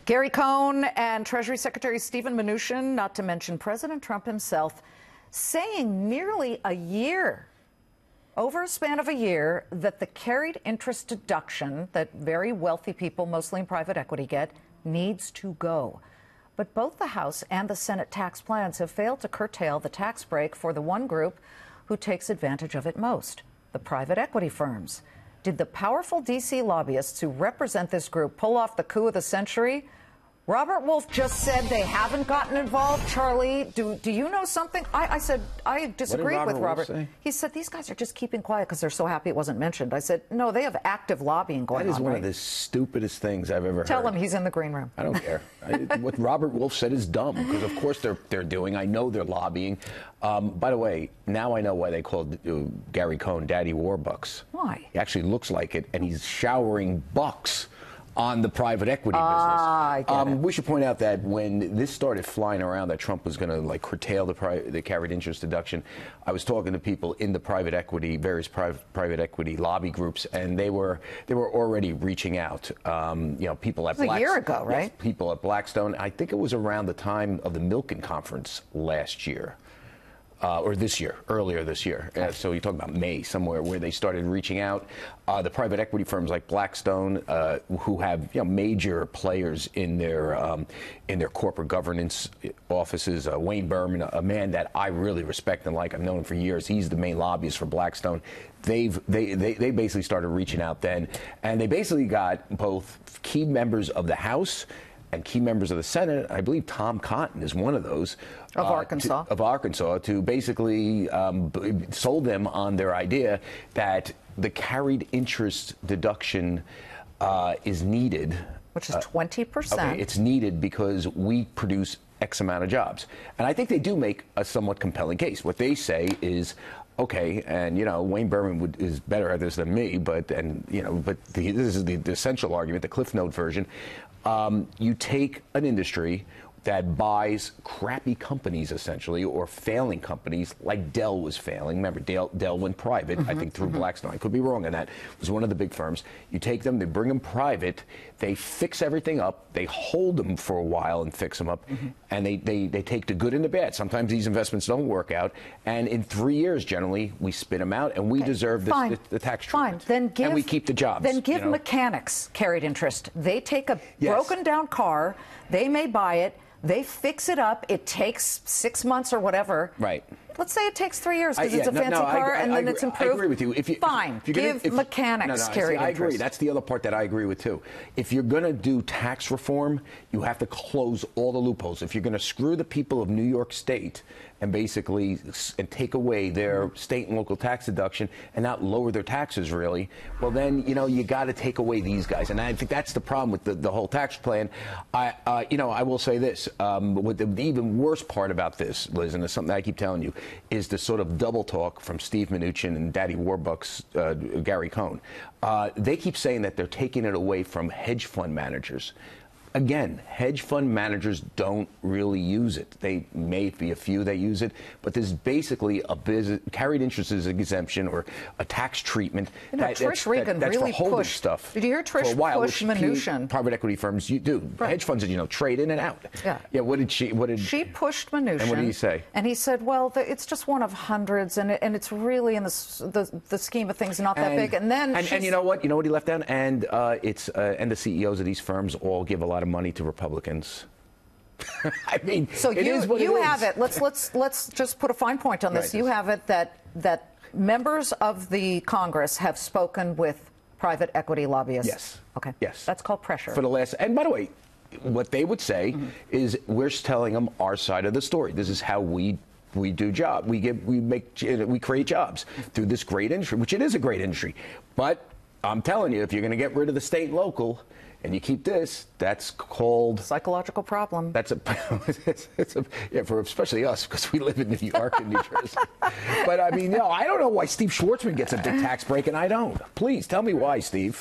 Gary Cohn and Treasury Secretary Steven Mnuchin, not to mention President Trump himself, saying nearly a year, over a span of a year, that the carried interest deduction that very wealthy people, mostly in private equity, get needs to go. But both the House and the Senate tax plans have failed to curtail the tax break for the one group who takes advantage of it most, the private equity firms. Did the powerful D.C. lobbyists who represent this group pull off the coup of the century? Robert Wolf just said they haven't gotten involved. Charlie, do you know something? I said I disagreed with Robert. He said these guys are just keeping quiet because they're so happy it wasn't mentioned. I said, no, they have active lobbying going on. That is one of the stupidest things I've ever heard. Tell him he's in the green room. I don't care. What Robert Wolf said is dumb because, of course, they're doing. I know they're lobbying. By the way, now I know why they called Gary Cohn Daddy Warbucks. Why? He actually looks like it, and he's showering bucks on the private equity business. I get it. We should point out that when this started flying around that Trump was going to curtail the carried interest deduction, I was talking to people in the private equity, various private equity lobby groups, and they were already reaching out. People at Blackstone. A year ago, right? Yes, people at Blackstone. I think it was around the time of the Milken conference last year. Or this year, earlier this year. So you're talking about May, somewhere where they started reaching out. The private equity firms like Blackstone, who have major players in their corporate governance offices. Wayne Berman, a man that I really respect and like. I've known him for years. He's the main lobbyist for Blackstone. They basically started reaching out then, and they basically got both key members of the House and key members of the Senate. I believe Tom Cotton is one of those. Of Arkansas. To basically sold them on their idea that the carried interest deduction is needed. Which is 20%. Okay, it's needed because we produce X amount of jobs. And I think they do make a somewhat compelling case. What they say is, okay, and Wayne Berman is better at this than me, but this is the essential argument, the Cliff Note version. You take an industry that buys crappy companies, essentially, or failing companies, like Dell was failing. Remember, Dell went private, I think, through Blackstone. I could be wrong on that. It was one of the big firms. You take them, they bring them private, they fix everything up, they hold them for a while and fix them up, and they take the good and the bad. Sometimes these investments don't work out, and in 3 years, generally, we spit them out, and we deserve the tax treatment. Then give, and we keep the jobs. Then give mechanics carried interest. They take a broken down car, they may buy it, they fix it up. It takes 6 months or whatever. Right. Let's say it takes 3 years because it's a fancy car and then it's improved. I agree with you. Fine. Give mechanics carried interest. I agree. That's the other part that I agree with, too. If you're going to do tax reform, you have to close all the loopholes. If you're going to screw the people of New York State and basically take away their state and local tax deduction and not lower their taxes, really, well, then, you got to take away these guys. And I think that's the problem with the whole tax plan. I will say this. What the even worst part about this, Liz, and it's something I keep telling you, is the sort of double talk from Steve Mnuchin and Daddy Warbucks, Gary Cohn. They keep saying that they're taking it away from hedge fund managers. Again, hedge fund managers don't really use it. They may be a few that use it, but there's basically a carried interest exemption or a tax treatment. Trish Regan really pushed stuff. Did you hear Trish push Mnuchin? Private equity firms do. Right. Hedge funds, trade in and out. Yeah. What did she pushed Mnuchin. And what did he say? And he said, well, it's just one of hundreds, and it's really in the scheme of things not that big. And then and you know what? You know what he left down? And and the CEOs of these firms all give a lot of money to Republicans. I mean, so you have it. Let's just put a fine point on this. Right. You have it that members of the Congress have spoken with private equity lobbyists. Yes. Okay. Yes. That's called pressure. For the last. And by the way, what they would say is we're telling them our side of the story. This is how we do job. We create jobs through this great industry, which it is a great industry. But I'm telling you, if you're going to get rid of the state and local, and you keep this, that's called psychological problem. That's for especially us because we live in New York and New Jersey. But I mean, I don't know why Steve Schwartzman gets a big tax break and I don't. Please tell me why, Steve.